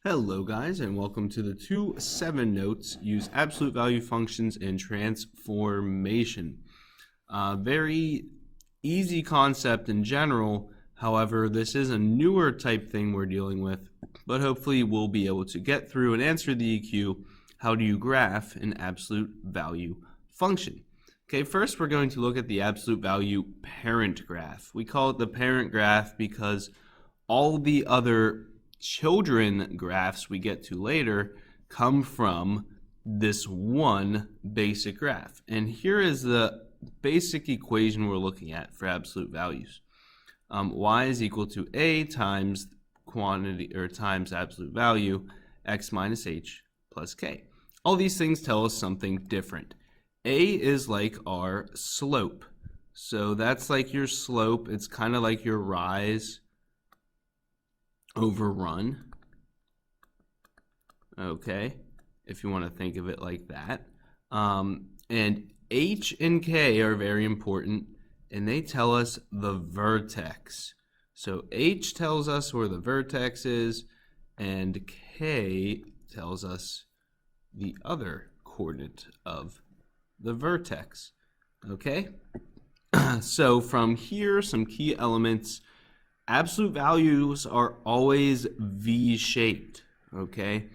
Hello guys, and welcome to the 2-7 notes. Use absolute value functions in transformation. Very easy concept in general. However, this is a newer type thing we're dealing with, but hopefully we'll be able to get through and answer the EQ. How do you graph an absolute value function? Okay, first we're going to look at the absolute value parent graph. We call it the parent graph because all the other children graphs we get to later come from this one basic graph. And here is the basic equation we're looking at for absolute values. Y is equal to A times quantity or times absolute value x minus h plus k. All these things tell us something different. A is like our slope. So that's like your slope. It's kind of like your rise over run, okay, if you want to think of it like that. And H and K are very important, and they tell us the vertex. So H tells us where the vertex is, and K tells us the other coordinate of the vertex, okay? So from here, some key elements. Absolute values are always V-shaped, okay?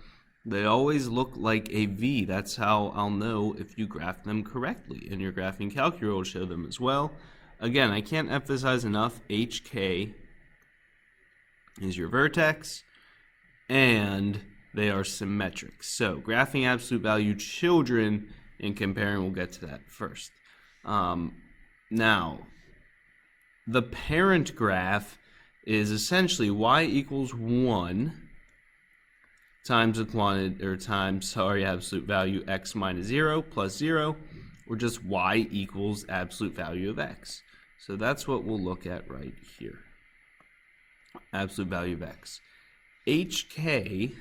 They always look like a V. That's how I'll know if you graph them correctly. And your graphing calculator will show them as well. Again, I can't emphasize enough, HK is your vertex, and they are symmetric. So graphing absolute value children and comparing, we'll get to that first. Now, the parent graph is essentially y equals 1 times the quantity, or times, absolute value x minus 0 plus 0, or just y equals absolute value of x. So that's what we'll look at right here. Absolute value of x. HK,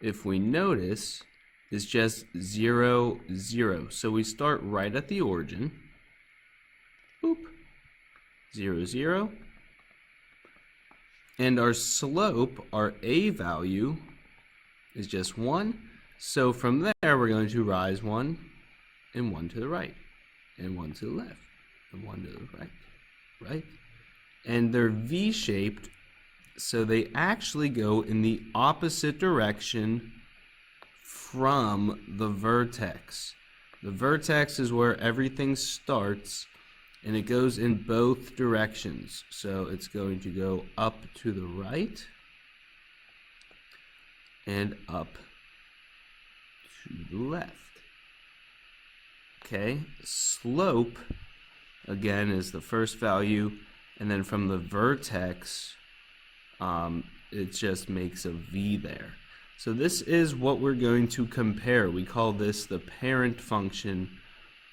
if we notice, is just 0, 0. So we start right at the origin. Boop. 0, 0. And our slope, our A value, is just 1. So from there, we're going to rise 1 and 1 to the right, and 1 to the left, and 1 to the right, right? And they're V-shaped, so they actually go in the opposite direction from the vertex. The vertex is where everything starts, and it goes in both directions. So it's going to go up to the right and up to the left. Okay, slope, again, is the first value, and then from the vertex, it just makes a V there. So this is what we're going to compare. We call this the parent function,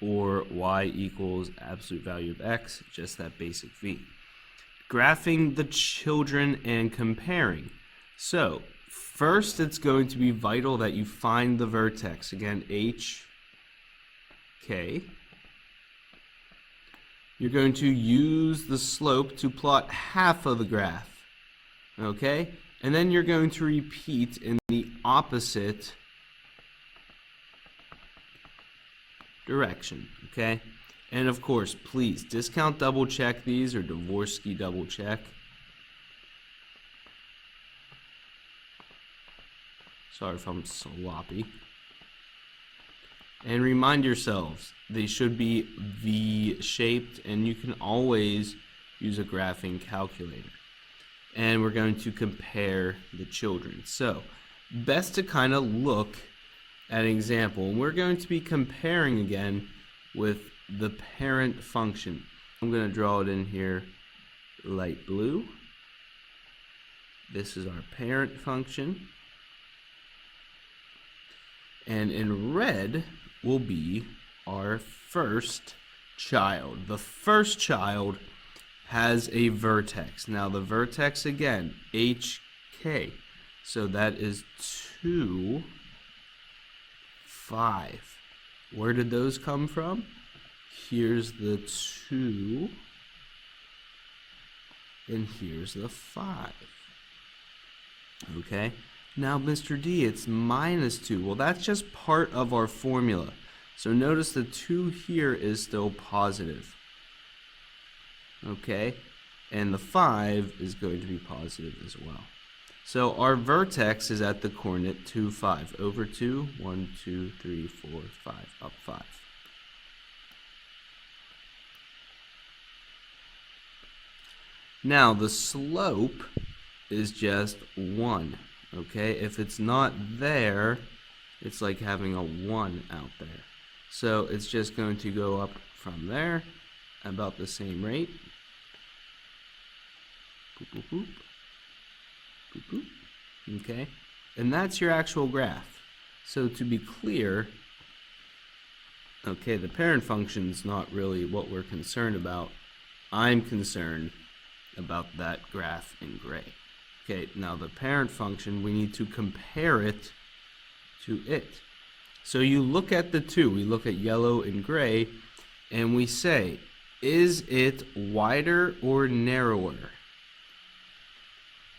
or y equals absolute value of x, just that basic V. Graphing the children and comparing. So first, it's going to be vital that you find the vertex. Again, H, K. You're going to use the slope to plot half of the graph, okay? And then you're going to repeat in the opposite direction, okay? And of course, please discount double check these, or Dvorsky double check. Sorry if I'm sloppy. And remind yourselves, they should be V-shaped, and you can always use a graphing calculator. And we're going to compare the children. So, best to kind of look at an example. We're going to be comparing again with the parent function. I'm going to draw it in here light blue. This is our parent function. And in red will be our first child. The first child has a vertex. Now the vertex again, HK. So that is 2, 5. Where did those come from? Here's the 2, and here's the 5. Okay, now Mr. D, it's minus 2. Well, that's just part of our formula. So notice the 2 here is still positive. Okay, and the 5 is going to be positive as well. So our vertex is at the coordinate 2, 5. Over 2, 1, 2, 3, 4, 5, up 5. Now the slope is just 1. Okay, if it's not there, it's like having a 1 out there. So it's just going to go up from there about the same rate. Boop, boop, boop. Boop, boop. Okay, and that's your actual graph. So to be clear, okay, the parent function is not really what we're concerned about. I'm concerned about that graph in gray. Okay, now the parent function, we need to compare it to it. So you look at the two, we look at yellow and gray, and we say, is it wider or narrower?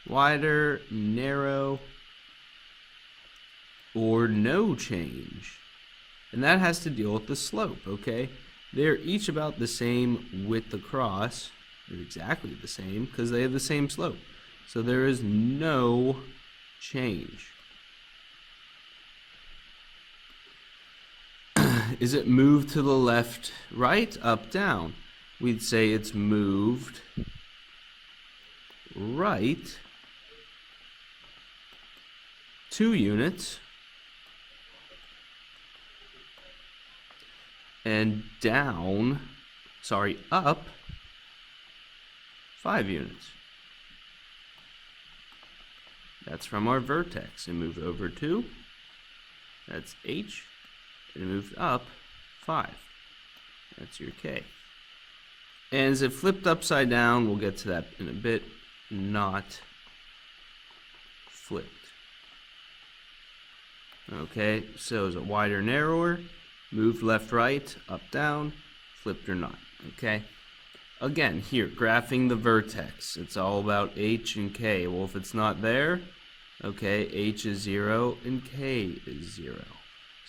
Wider, narrow, or no change? And that has to deal with the slope, okay? They're each about the same width across. They're exactly the same because they have the same slope. So there is no change. Is it moved to the left, right, up, down? We'd say it's moved right 2 units and down, up 5 units. That's from our vertex. It moved over 2. That's H. It moved up 5. That's your K. And as it flipped upside down, we'll get to that in a bit, not flipped. Okay, so is it wider, narrower, moved left, right, up, down, flipped or not? Okay. Again, here, graphing the vertex. It's all about H and K. Well, if it's not there, okay, H is 0 and K is 0.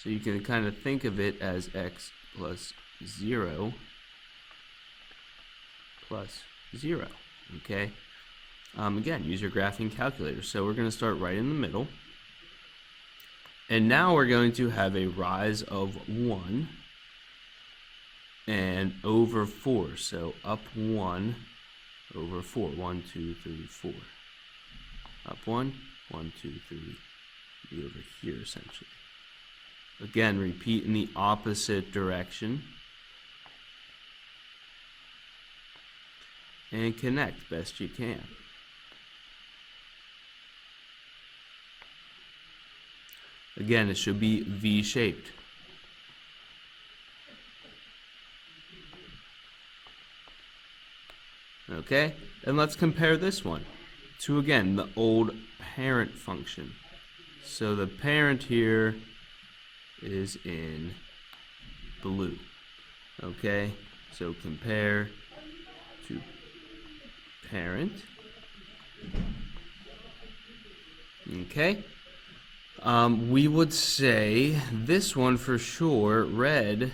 So you can kind of think of it as x plus 0 plus 0, okay? Again, use your graphing calculator. So we're going to start right in the middle. And now we're going to have a rise of 1 and over 4. So up 1 over 4. 1, 2, 3, 4. Up 1, 1, 2, 3. Be over here essentially. Again, repeat in the opposite direction. And connect best you can. Again, it should be V-shaped. Okay, and let's compare this one to, again, the old parent function. So the parent here is in blue. Okay, so compare to parent. Okay, we would say this one for sure, red.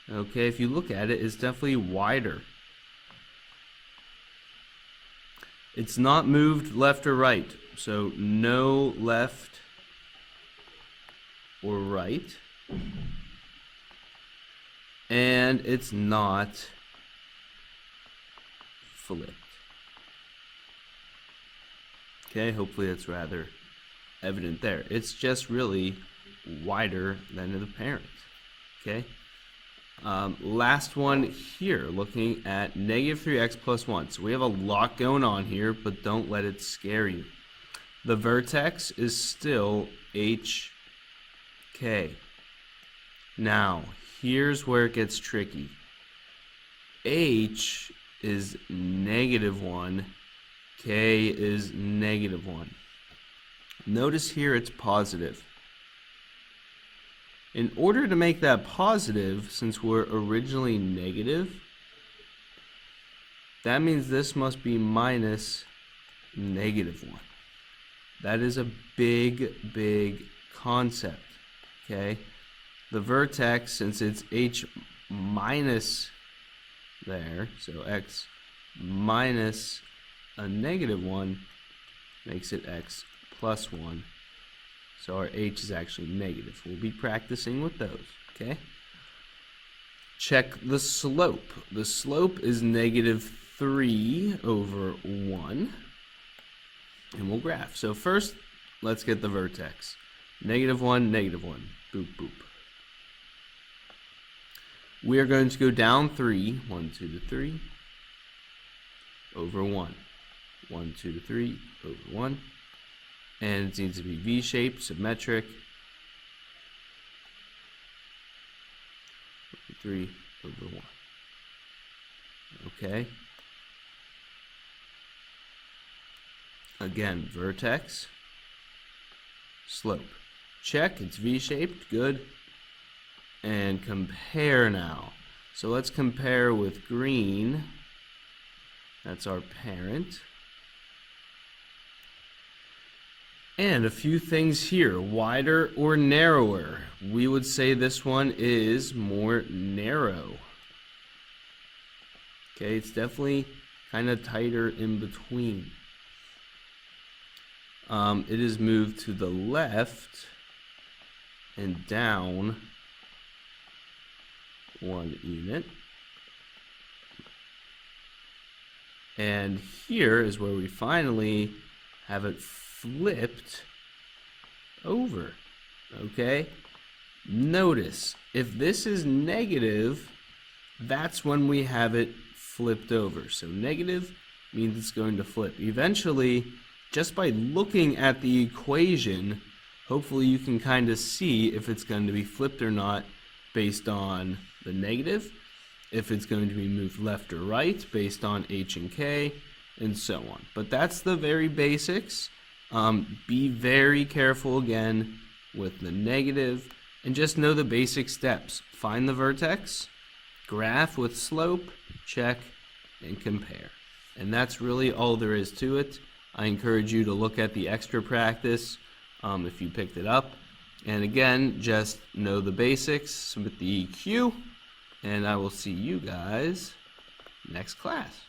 Okay, if you look at it, it's definitely wider. It's not moved left or right, so no left or right. And it's not flipped. Okay, hopefully that's rather evident there. It's just really wider than the parent. Okay. Last one here, looking at negative 3x plus 1. So we have a lot going on here, but don't let it scare you. The vertex is still HK. Now, here's where it gets tricky. H is negative 1, K is negative 1. Notice here it's positive. In order to make that positive, since we're originally negative, that means this must be minus negative 1. That is a big concept, okay? The vertex, since it's h minus there, so x minus a negative 1 makes it x plus 1. So our h is actually negative. We'll be practicing with those, okay? Check the slope. The slope is -3 over 1. And we'll graph. So first, let's get the vertex. -1, -1. Boop, boop. We are going to go down 3. 1, 2 to 3. Over 1. 1, 2 to 3. Over 1. And it needs to be V-shaped, symmetric. 3 over 1. Okay. Again, vertex, slope. Check, it's V-shaped, good. And compare now. So let's compare with green. That's our parent. And a few things here, wider or narrower. We would say this one is more narrow. Okay, it's definitely kind of tighter in between. It is moved to the left and down 1 unit. And here is where we finally have it flipped over. Okay? Notice, if this is negative, that's when we have it flipped over. So negative means it's going to flip. Eventually, just by looking at the equation, hopefully you can kind of see if it's going to be flipped or not based on the negative, if it's going to be moved left or right based on h and k, and so on. But that's the very basics. Be very careful again with the negative, and just know the basic steps. Find the vertex, graph with slope, check, and compare. And that's really all there is to it. I encourage you to look at the extra practice if you picked it up. And again, just know the basics with the EQ, and I will see you guys next class.